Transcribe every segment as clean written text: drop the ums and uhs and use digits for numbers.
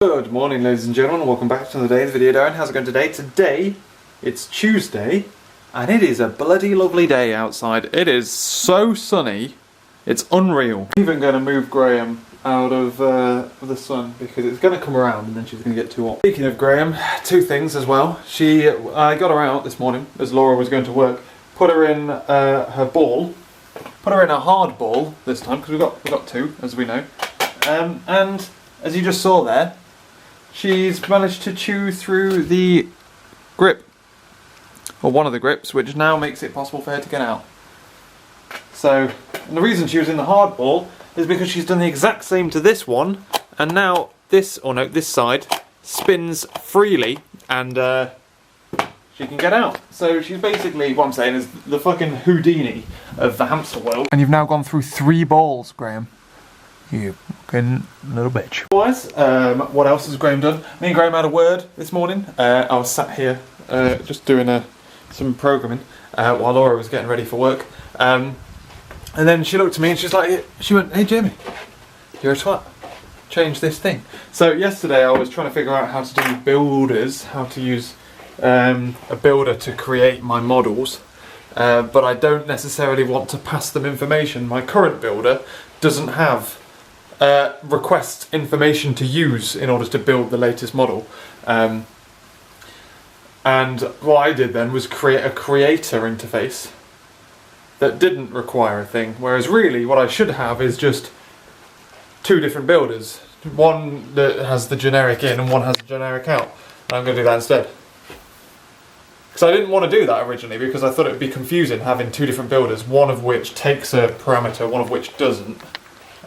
Good morning, ladies and gentlemen, welcome back to another day of the video. Darren, how's it going today? Today, it's Tuesday, and it is a bloody lovely day outside. It is so sunny, it's unreal. I'm even going to move Graham out of the sun because it's going to come around and then she's going to get too hot. Speaking of Graham, two things as well. I got her out this morning as Laura was going to work, put her in her ball, put her in a hard ball this time because we've got two, as we know, and as you just saw there, she's managed to chew through the grip, or one of the grips, which now makes it possible for her to get out. So, and the reason she was in the hard ball is because she's done the exact same to this one, and now this side spins freely, and she can get out. So she's basically, what I'm saying is, the fucking Houdini of the hamster world. And you've now gone through 3 balls, Graham. You fucking little bitch. Otherwise, what else has Graham done? Me and Graham had a word this morning. I was sat here just doing some programming while Laura was getting ready for work. And then she looked at me and she went, "Hey Jamie, you're a twat. Change this thing." So yesterday I was trying to figure out how to do builders, how to use a builder to create my models. But I don't necessarily want to pass them information. My current builder doesn't have request information to use in order to build the latest model. And what I did then was create a creator interface that didn't require a thing, whereas really what I should have is just 2 different builders. One that has the generic in and one has the generic out. And I'm going to do that instead. Because I didn't want to do that originally because I thought it would be confusing having 2 different builders, one of which takes a parameter, one of which doesn't.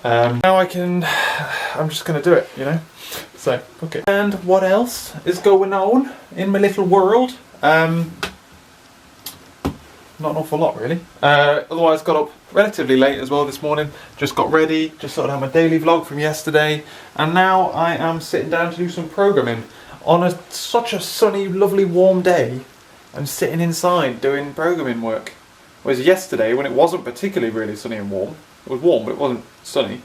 Now I'm just going to do it, you know? So, okay. And what else is going on in my little world? Not an awful lot, really. Otherwise, got up relatively late as well this morning. Just got ready, just sorted out my daily vlog from yesterday. And now I am sitting down to do some programming. On such a sunny, lovely, warm day, I'm sitting inside doing programming work. Whereas yesterday, when it wasn't particularly really sunny and warm, it was warm but it wasn't sunny,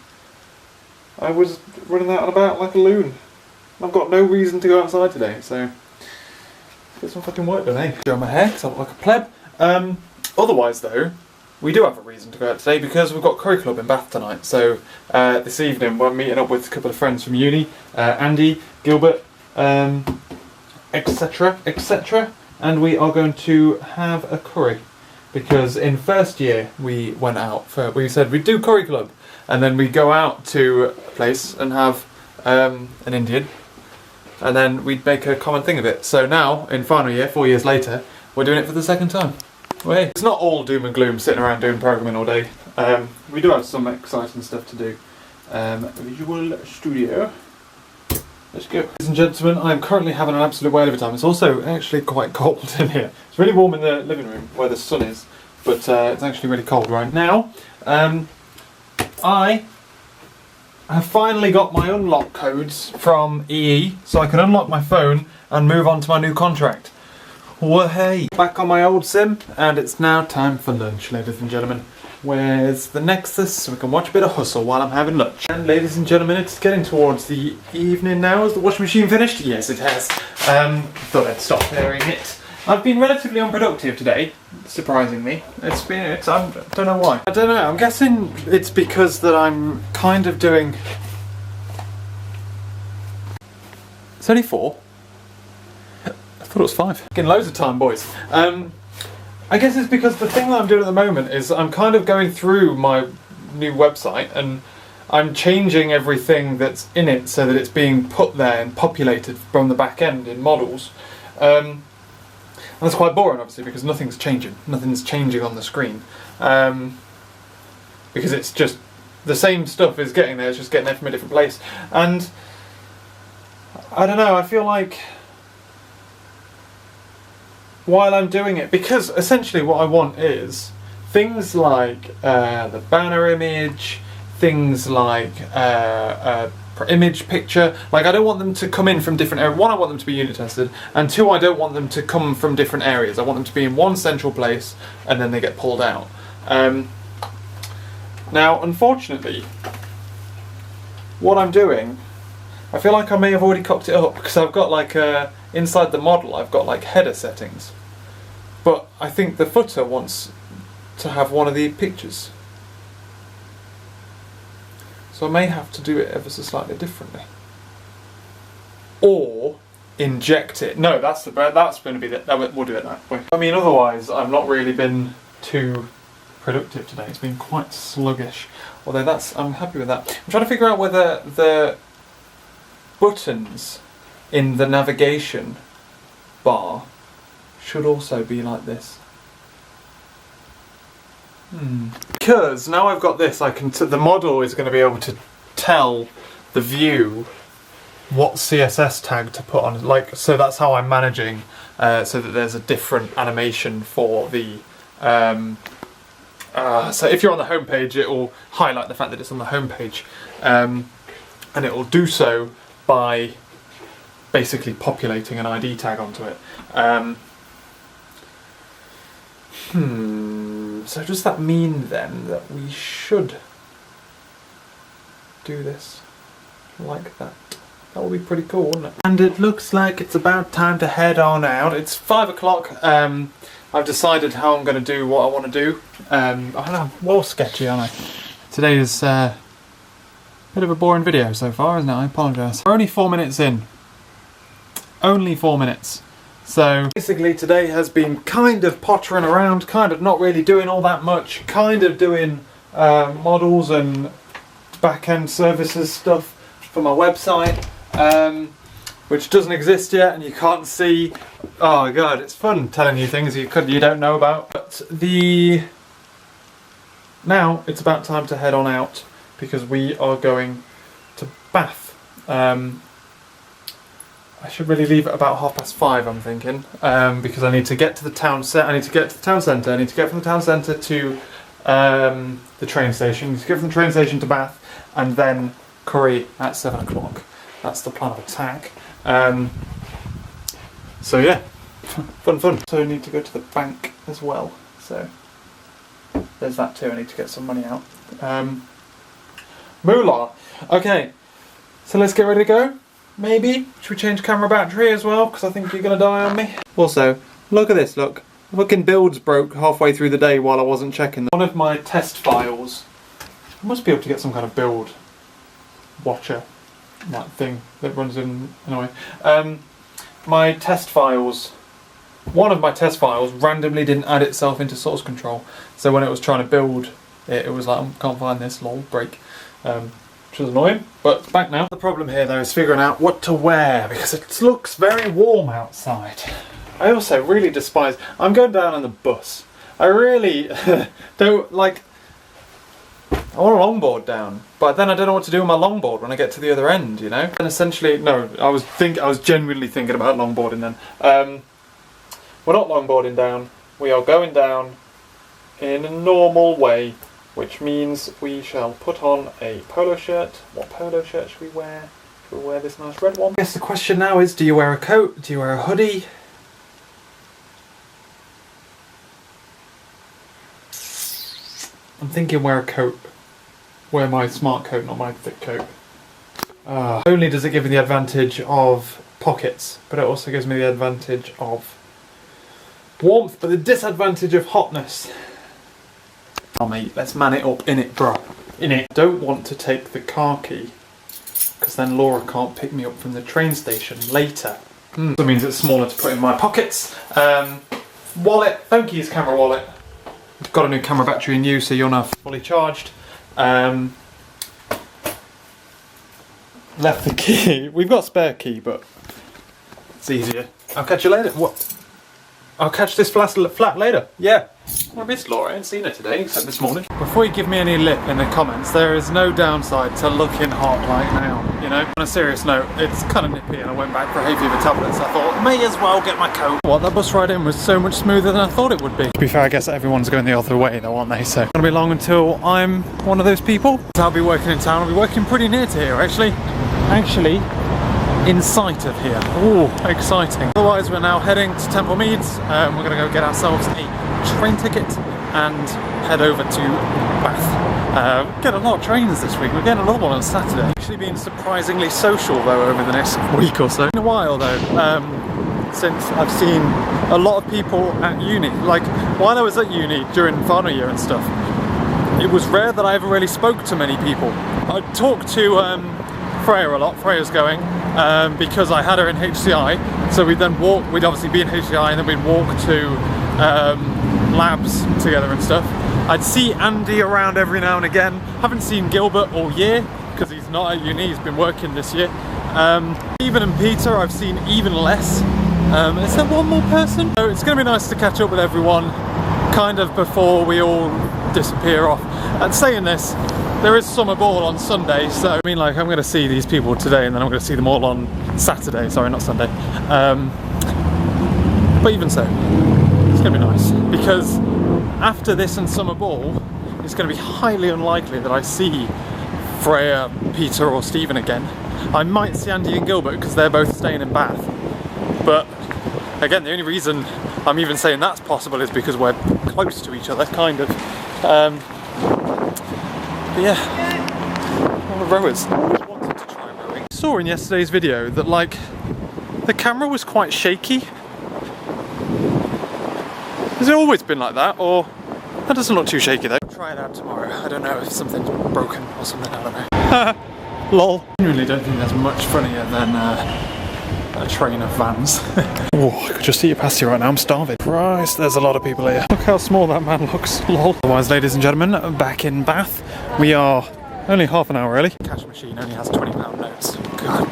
I was running out and about like a loon. I've got no reason to go outside today, so get some fucking work done, eh? Show my hair because I look like a pleb. Otherwise though, we do have a reason to go out today because we've got curry club in Bath tonight. So this evening we're meeting up with a couple of friends from uni, Andy, Gilbert, etc, etc, and we are going to have a curry. Because in first year we went out we said we'd do curry club, and then we'd go out to a place and have an Indian, and then we'd make a common thing of it. So now in final year, 4 years later, we're doing it for the second time. Well, it's not all doom and gloom sitting around doing programming all day. We do have some exciting stuff to do. Visual Studio. Let's go. Ladies and gentlemen, I'm currently having an absolute whale of a time. It's also actually quite cold in here. It's really warm in the living room where the sun is, but it's actually really cold right now. I have finally got my unlock codes from EE, so I can unlock my phone and move on to my new contract. Well, hey, back on my old sim, and it's now time for lunch, ladies and gentlemen. Where's the Nexus so we can watch a bit of Hustle while I'm having lunch. And ladies and gentlemen, it's getting towards the evening now. Has the washing machine finished? Yes, it has. Thought I'd stop airing it. I've been relatively unproductive today, surprisingly. I don't know why. I don't know, I'm guessing it's because that I'm kind of doing... It's only 4. I thought it was 5. Getting loads of time, boys. I guess it's because the thing that I'm doing at the moment is I'm kind of going through my new website and I'm changing everything that's in it so that it's being put there and populated from the back end in models. And that's quite boring, obviously, because nothing's changing. Nothing's changing on the screen. Because it's just the same stuff is getting there, it's just getting there from a different place. And I don't know, I feel like while I'm doing it, because essentially what I want is things like the banner image, things like image picture, like I don't want them to come in from different areas. 1, I want them to be unit tested, and 2, I don't want them to come from different areas. I want them to be in one central place and then they get pulled out. Now unfortunately what I'm doing I feel like I may have already cocked it up because I've got like inside the model I've got like header settings, but I think the footer wants to have one of the pictures, so I may have to do it ever so slightly differently, or inject it. No, that's going to be the. No, we'll do it that way. I mean, otherwise I've not really been too productive today. It's been quite sluggish. Although I'm happy with that. I'm trying to figure out whether the buttons in the navigation bar should also be like this. Because now I've got this, the model is going to be able to tell the view what CSS tag to put on. Like, so that's how I'm managing, so that there's a different animation for the. So if you're on the home page, it will highlight the fact that it's on the home page, and it will do so by basically populating an ID tag onto it. So does that mean then that we should do this like that? That would be pretty cool, wouldn't it? And it looks like it's about time to head on out. It's 5 o'clock. I've decided how I'm going to do what I want to do. I don't know, well sketchy, aren't I? Today is a bit of a boring video so far, isn't it? I apologise. We're only 4 minutes in. Only 4 minutes. So basically today has been kind of pottering around, kind of not really doing all that much, kind of doing models and back-end services stuff for my website, which doesn't exist yet and you can't see. Oh god, it's fun telling you things you don't know about. But now it's about time to head on out because we are going to Bath. I should really leave at about 5:30, I'm thinking, because I need to get to the town centre. I need to get from the town centre to the train station. I need to get from the train station to Bath, and then curry at 7 o'clock. That's the plan of attack. So yeah, fun. So I need to go to the bank as well. So there's that too. I need to get some money out. Moolah. Okay, so let's get ready to go. Maybe. Should we change camera battery as well? Because I think you're going to die on me. Also, look at this, look. Fucking builds broke halfway through the day while I wasn't checking them. One of my test files, I must be able to get some kind of build watcher, that thing that runs in, anyway. My test files, one of my test files randomly didn't add itself into source control. So when it was trying to build it, it was like, I can't find this, lol, break. Which was annoying, but it's back now. The problem here though is figuring out what to wear because it looks very warm outside. I also really despise, I'm going down on the bus. I really don't like, I want a longboard down, but then I don't know what to do with my longboard when I get to the other end, you know? And essentially, no, I was genuinely thinking about longboarding then. We're not longboarding down, we are going down in a normal way. Which means we shall put on a polo shirt. What polo shirt should we wear? Should we wear this nice red one? I guess the question now is, do you wear a coat? Do you wear a hoodie? I'm thinking wear a coat. Wear my smart coat, not my thick coat. Only does it give me the advantage of pockets, but it also gives me the advantage of warmth, but the disadvantage of hotness. Oh mate, let's man it up, in it, bro. In it. Don't want to take the car key, because then Laura can't pick me up from the train station later. That means it's smaller to put in my pockets. Wallet, phone keys, camera wallet. I've got a new camera battery in use, so you're now fully charged. Left the key. We've got a spare key, but it's easier. I'll catch you later. What? I'll catch this flat later. Yeah. I missed Laura, I ain't seen her today, except this morning. Before you give me any lip in the comments, there is no downside to looking hot like now, you know? On a serious note, it's kind of nippy and I went back for hay fever tablets. I thought, may as well get my coat. What, that bus ride in was so much smoother than I thought it would be. To be fair, I guess everyone's going the other way though, aren't they? So it's gonna be long until I'm one of those people. So I'll be working in town, I'll be working pretty near to here actually. In sight of here. Ooh, exciting. Otherwise, we're now heading to Temple Meads. We're going to go get ourselves a train ticket and head over to Bath. We're getting a lot of trains this week. We're getting another one on Saturday. Actually being surprisingly social though over the next week or so. In a while though, since I've seen a lot of people at uni. Like while I was at uni during final year and stuff, it was rare that I ever really spoke to many people. I talked to Freya a lot. Freya's going because I had her in HCI, so we'd then walk. We'd obviously be in HCI and then we'd walk to labs together and stuff. I'd see Andy around every now and again. Haven't seen Gilbert all year because he's not at uni. He's been working this year. Stephen and Peter I've seen even less. Is there one more person? So it's going to be nice to catch up with everyone kind of before we all disappear off. And saying this, there is summer ball on Sunday, so I mean, like, I'm going to see these people today and then I'm going to see them all on Saturday. Sorry, not Sunday. But even so, it's going to be nice because after this and summer ball, it's going to be highly unlikely that I see Freya, Peter or Stephen again. I might see Andy and Gilbert because they're both staying in Bath. But again, the only reason I'm even saying that's possible is because we're close to each other, kind of. But yeah, all the rowers. I always wanted to try rowing. I saw in yesterday's video that like the camera was quite shaky. Has it always been like that, or that doesn't look too shaky though? I'll try it out tomorrow. I don't know if something's broken or something. I don't know. Lol. I really don't think there's much funnier than a train of vans. Oh, I could just see you past here right now. I'm starving. Christ, there's a lot of people here. Look how small that man looks. Lol. Otherwise, ladies and gentlemen, back in Bath. We are only half an hour early. Cash machine only has £20 notes. God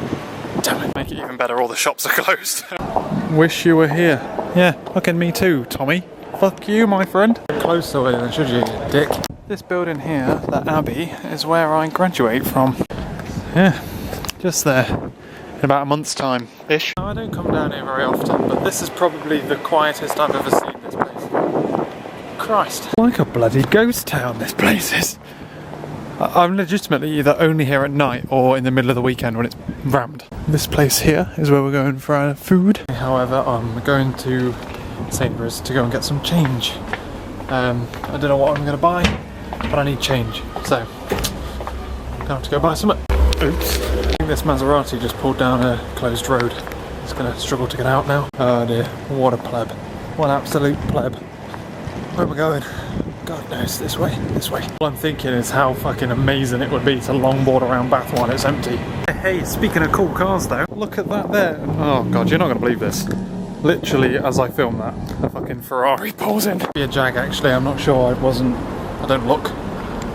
damn it. Make it even better, all the shops are closed. Wish you were here. Yeah, look at me too, Tommy. Fuck you, my friend. Closer way than should you, dick. This building here, the Abbey, is where I graduate from. Yeah, just there. In about a month's time-ish. I don't come down here very often, but this is probably the quietest I've ever seen this place. Christ. Like a bloody ghost town, this place is. I'm legitimately either only here at night or in the middle of the weekend when it's rammed. This place here is where we're going for our food. However, I'm going to Sainsbury's to go and get some change. I don't know what I'm going to buy, but I need change. So, I'm going to have to go buy some. Oops. I think this Maserati just pulled down a closed road. It's going to struggle to get out now. Oh dear, what a pleb. What an absolute pleb. Where am I going? God knows, this way, this way. All I'm thinking is how fucking amazing it would be to longboard around Bath while it's empty. Hey, speaking of cool cars though, look at that there. Oh god, you're not going to believe this. Literally, as I film that, a fucking Ferrari pulls in. Be a Jag actually, I'm not sure. I don't look.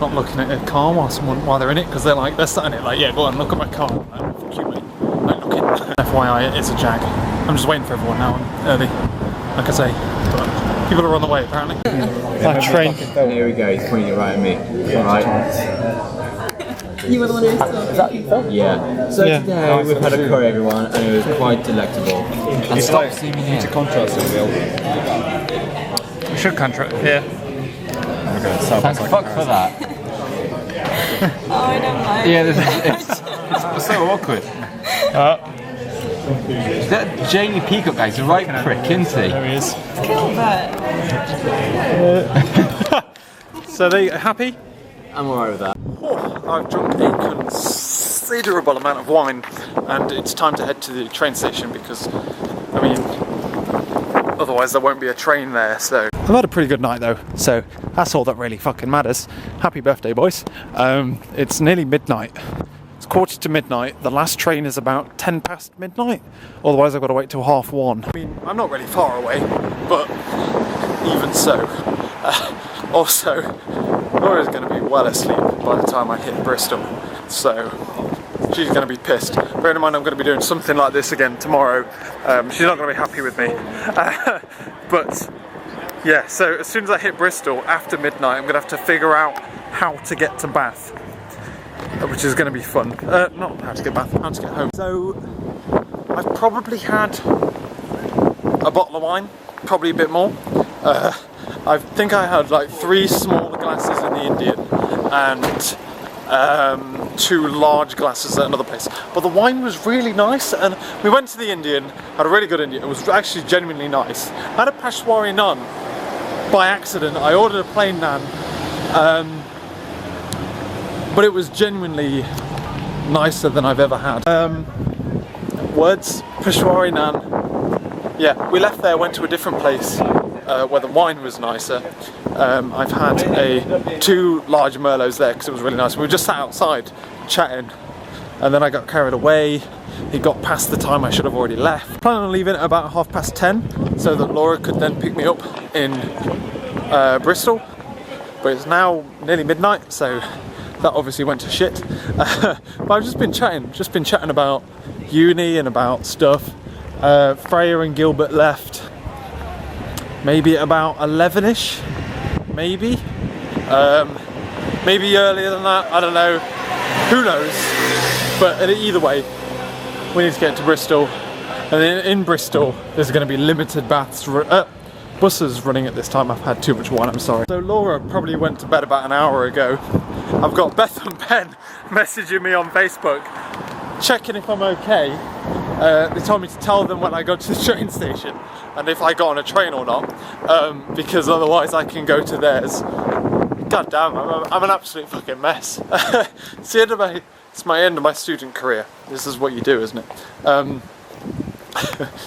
Not looking at a car while they're in it, because they're sat in it like, yeah, go on, look at my car. Like, fuck you, mate. Like, look at FYI, it is a Jag. I'm just waiting for everyone now. I'm early, like I say. But people are on the way, apparently. That train. Here we go, he's pointing right at me. Alright. You were the one who saw it? Yeah. So today we've had a curry, everyone, and it was quite delectable. And stop seeing me to contrast it, Will. We should contrast, yeah. Thanks fuck for that. Oh, I don't mind. Yeah, it's so awkward. That Jamie Peacock guy's a right prick, isn't he? There he is. Gilbert. So they happy? I'm alright with that. Oh, I've drunk a considerable amount of wine and it's time to head to the train station because, I mean, otherwise there won't be a train there, so. I've had a pretty good night though, so that's all that really fucking matters. Happy birthday, boys. It's nearly midnight. It's 1:45. The last train is about 10 past midnight. Otherwise I've got to wait till 1:30. I mean, I'm not really far away, but even so. Also, Laura's going to be well asleep by the time I hit Bristol, so she's going to be pissed. Bear in mind I'm going to be doing something like this again tomorrow. She's not going to be happy with me. But yeah, so as soon as I hit Bristol after midnight, I'm going to have to figure out how to get to Bath, which is going to be fun. Not how to get Bath, how to get home. So I've probably had a bottle of wine, probably a bit more. I think I had like 3 small glasses in the Indian and 2 large glasses at another place. But the wine was really nice, and we went to the Indian, had a really good Indian. It was actually genuinely nice. I had a Peshwari naan, by accident. I ordered a plain naan, but it was genuinely nicer than I've ever had. Words, Peshwari naan. Yeah, we left there, went to a different place where the wine was nicer. I've had 2 large Merlots there because it was really nice. We were just sat outside chatting, and then I got carried away. It got past the time I should have already left. Planning on leaving at about 10:30 so that Laura could then pick me up in Bristol. But it's now nearly midnight, so that obviously went to shit. But I've just been chatting about uni and about stuff. Freya and Gilbert left maybe about 11ish, maybe earlier than that, I don't know, who knows. But either way, we need to get to Bristol, and then in Bristol there's going to be limited buses running at this time. I've had too much wine, I'm sorry. So Laura probably went to bed about an hour ago. I've got Beth and Ben messaging me on Facebook, checking if I'm okay. They told me to tell them when I go to the train station and if I got on a train or not, because otherwise I can go to theirs. God damn, I'm an absolute fucking mess. It's my end of my student career. This is what you do, isn't it?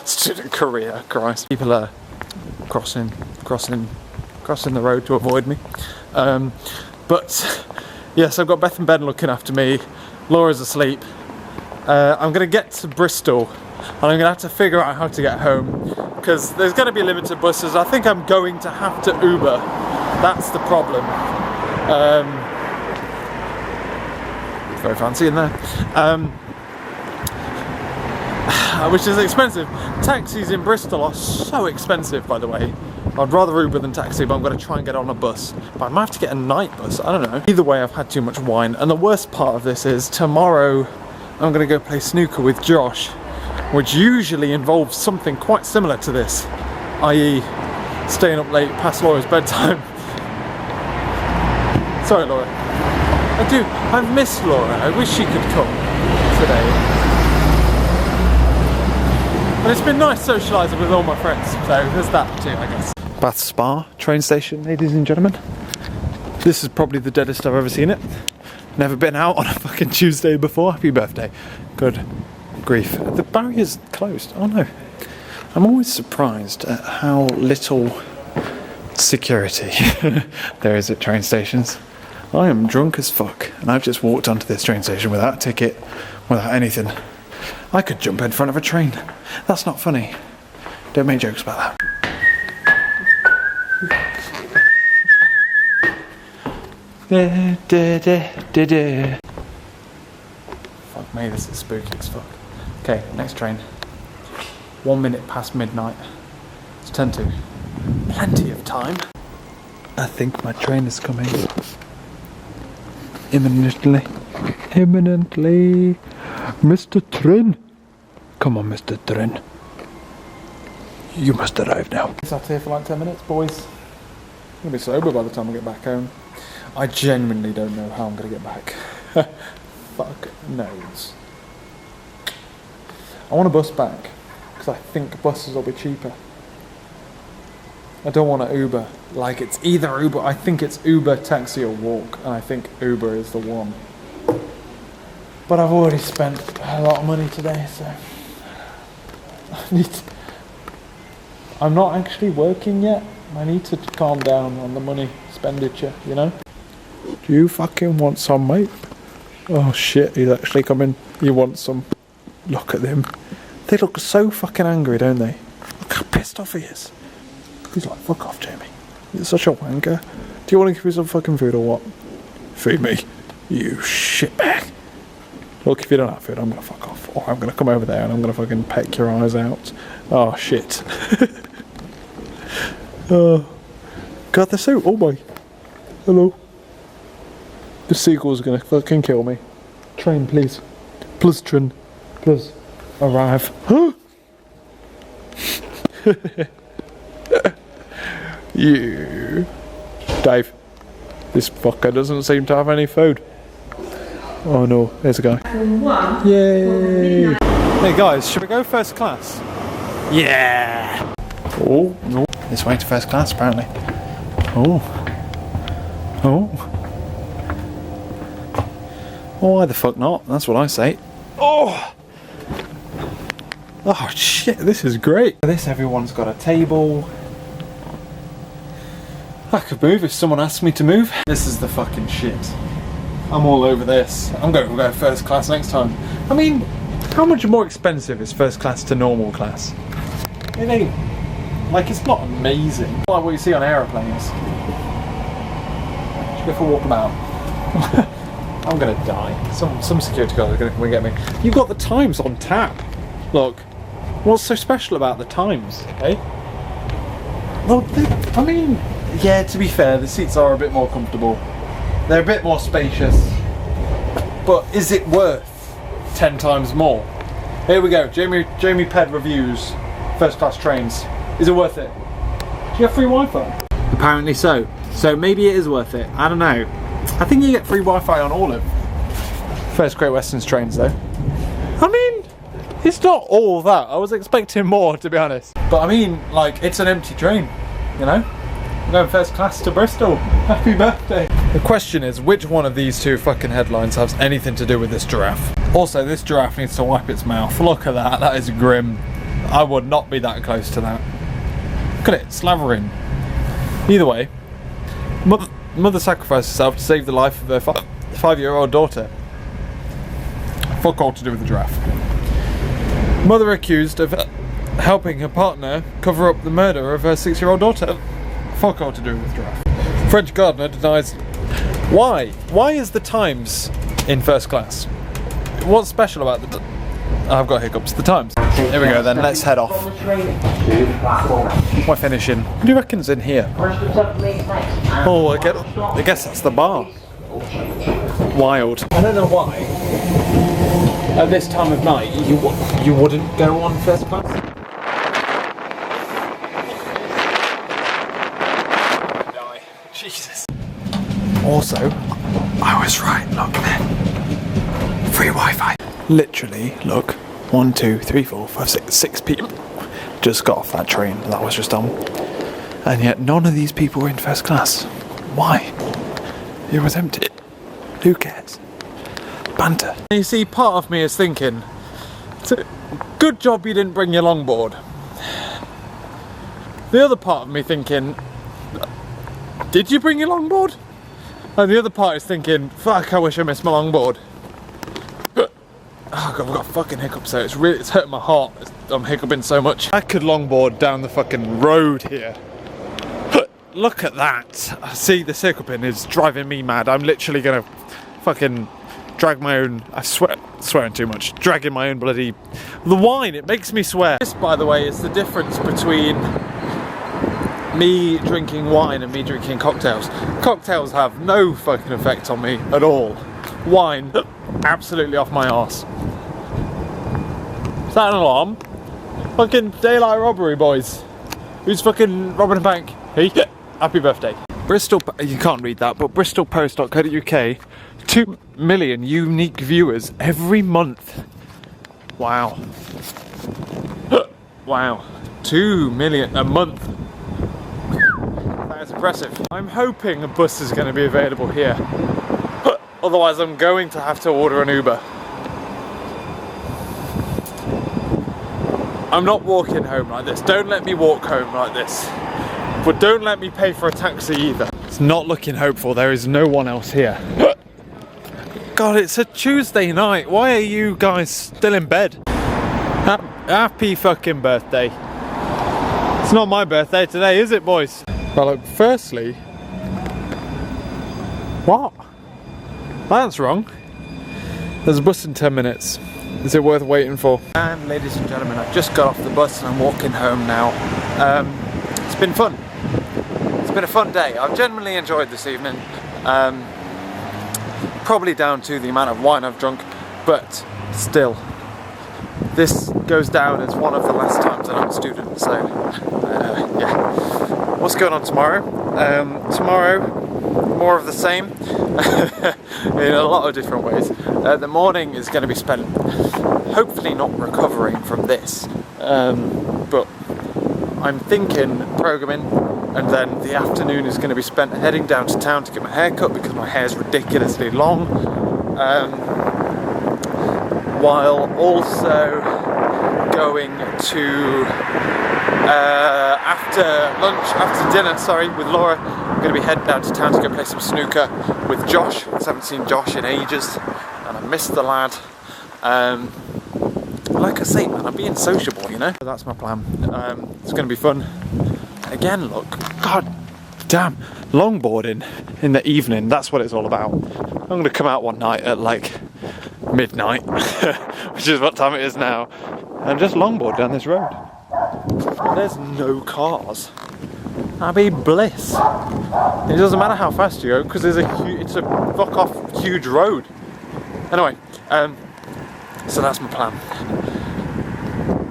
Student career, Christ. People are crossing the road to avoid me. But yes, I've got Beth and Ben looking after me. Laura's asleep. I'm going to get to Bristol and I'm going to have to figure out how to get home because there's going to be limited buses. I think I'm going to have to Uber. That's the problem. It's very fancy in there. Which is expensive. Taxis in Bristol are so expensive, by the way. I'd rather Uber than taxi, but I'm going to try and get on a bus. But I might have to get a night bus, I don't know. Either way, I've had too much wine. And the worst part of this is tomorrow I'm going to go play snooker with Josh, which usually involves something quite similar to this, i.e. staying up late past Laura's bedtime. Sorry, Laura. I've missed Laura. I wish she could come today. But it's been nice socialising with all my friends, so there's that too, I guess. Bath Spa train station, ladies and gentlemen. This is probably the deadest I've ever seen it. Never been out on a fucking Tuesday before. Happy birthday. Good grief. The barrier's closed. Oh no. I'm always surprised at how little security there is at train stations. I am drunk as fuck, and I've just walked onto this train station without a ticket, without anything. I could jump in front of a train. That's not funny. Don't make jokes about that. Fuck me, this is spooky as fuck. Okay, next train. 1 minute past midnight. It's 10 to. Plenty of time. I think my train is coming. Imminently. Mr. Train. Come on, Mr. Train. You must arrive now. I sat here for like 10 minutes, boys. I'm gonna be sober by the time I get back home. I genuinely don't know how I'm gonna get back. Fuck knows. I want a bus back because I think buses will be cheaper. I don't want an Uber. Like, it's either Uber, I think it's Uber, taxi or walk, and I think Uber is the one. But I've already spent a lot of money today, so I'm not actually working yet. I need to calm down on the money expenditure, you know? Do you fucking want some, mate? Oh shit, he's actually coming. You want some? Look at them. They look so fucking angry, don't they? Look how pissed off he is. He's like, fuck off, Jamie. You're such a wanker. Do you want to give me some fucking food or what? Feed me, you shitbag. Look, if you don't have food, I'm gonna fuck off. Or I'm gonna come over there and I'm gonna fucking peck your eyes out. Oh shit. Oh God, they're so. Oh my. Hello. The seagull's gonna fucking kill me. Train, please. Please, train. Please. Arrive. You. Dave. This fucker doesn't seem to have any food. Oh no, there's a guy. Yay! Hey guys, should we go first class? Yeah! Oh, no. This way to first class apparently. Oh. Oh. Oh, why the fuck not? That's what I say. Oh! Oh shit, this is great. For this, everyone's got a table. I could move if someone asked me to move. This is the fucking shit. I'm all over this. I'm going to go first class next time. I mean, how much more expensive is first class to normal class? It ain't. Like, it's not amazing. Like what you see on aeroplanes. Should go for a walkabout. I'm gonna die. Some security guard is gonna come and get me. You've got the Times on tap. Look, what's so special about the Times, eh? Well, I mean, yeah, to be fair, the seats are a bit more comfortable. They're a bit more spacious. But is it worth 10 times more? Here we go, Jamie Ped reviews first class trains. Is it worth it? Do you have free Wi-Fi? Apparently so. So maybe it is worth it. I don't know. I think you get free Wi-Fi on all of First Great Western's trains though. I mean, it's not all that. I was expecting more, to be honest. But I mean, like, it's an empty train, you know? I'm going first class to Bristol. Happy birthday. The question is, which one of these two fucking headlines has anything to do with this giraffe? Also, this giraffe needs to wipe its mouth. Look at that, that is grim. I would not be that close to that. Look at it, slavering. Either way, mother sacrificed herself to save the life of her 5-year-old daughter. Fuck all to do with the giraffe. Mother accused of helping her partner cover up the murder of her 6-year-old daughter. Fuck all to do with the giraffe. French gardener denies... Why? Why is the Times in first class? What's special about the... I've got hiccups. The Times. Here we go then, let's head off. We're finishing. What do you reckon's in here? Oh, I guess that's the bar. Wild. I don't know why. At this time of night, you wouldn't go on first class? Die. Jesus. Also, I was right, look there. Free Wi-Fi. Literally, look, 1, 2, 3, 4, 5, 6 people just got off that train that was just on. And yet none of these people were in first class. Why? It was empty. Who cares? Banter. You see, part of me is thinking, good job you didn't bring your longboard. The other part of me thinking, did you bring your longboard? And the other part is thinking, fuck, I wish I missed my longboard. Oh God, I've got fucking hiccups there. It's hurting my heart. I'm hiccuping so much. I could longboard down the fucking road here. Look at that. See, this hiccuping is driving me mad. I'm literally gonna fucking drag my own... I swear, swearing too much. Dragging my own bloody... The wine, it makes me swear. This, by the way, is the difference between me drinking wine and me drinking cocktails. Cocktails have no fucking effect on me at all. Wine, absolutely off my arse. Is that an alarm? Fucking daylight robbery, boys. Who's fucking robbing a bank? Hey, happy birthday. Bristol, you can't read that, but bristolpost.co.uk, 2 million unique viewers every month. Wow. Wow. 2 million a month. That is impressive. I'm hoping a bus is going to be available here. Otherwise I'm going to have to order an Uber. I'm not walking home like this. Don't let me walk home like this. But don't let me pay for a taxi either. It's not looking hopeful. There is no one else here. God, it's a Tuesday night. Why are you guys still in bed? Happy fucking birthday. It's not my birthday today, is it, boys? Well, look, firstly... What? That's wrong. There's a bus in 10 minutes. Is it worth waiting for? And ladies and gentlemen, I've just got off the bus and I'm walking home now. It's been fun. It's been a fun day. I've genuinely enjoyed this evening. Probably down to the amount of wine I've drunk, but still. This goes down as one of the last times that I'm a student, so yeah. What's going on tomorrow? Tomorrow, more of the same. In a lot of different ways. The morning is going to be spent hopefully not recovering from this, but I'm thinking programming, and then the afternoon is going to be spent heading down to town to get my hair cut because my hair's ridiculously long, while also going to after dinner, with Laura. I'm going to be heading down to town to go play some snooker with Josh. I haven't seen Josh in ages and I missed the lad. Like I say, man, I'm being sociable, you know? So that's my plan. It's going to be fun. Again, look, god damn, longboarding in the evening, that's what it's all about. I'm going to come out one night at like midnight, which is what time it is now, and just longboard down this road. There's no cars. That'd be bliss. It doesn't matter how fast you go because it's a fuck off huge road. Anyway, so that's my plan.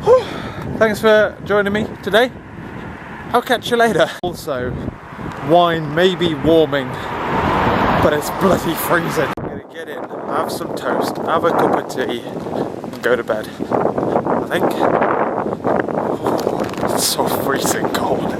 Whew. Thanks for joining me today. I'll catch you later. Also, wine may be warming, but it's bloody freezing. I'm gonna get in, have some toast, have a cup of tea, and go to bed. I think. It's so freezing cold.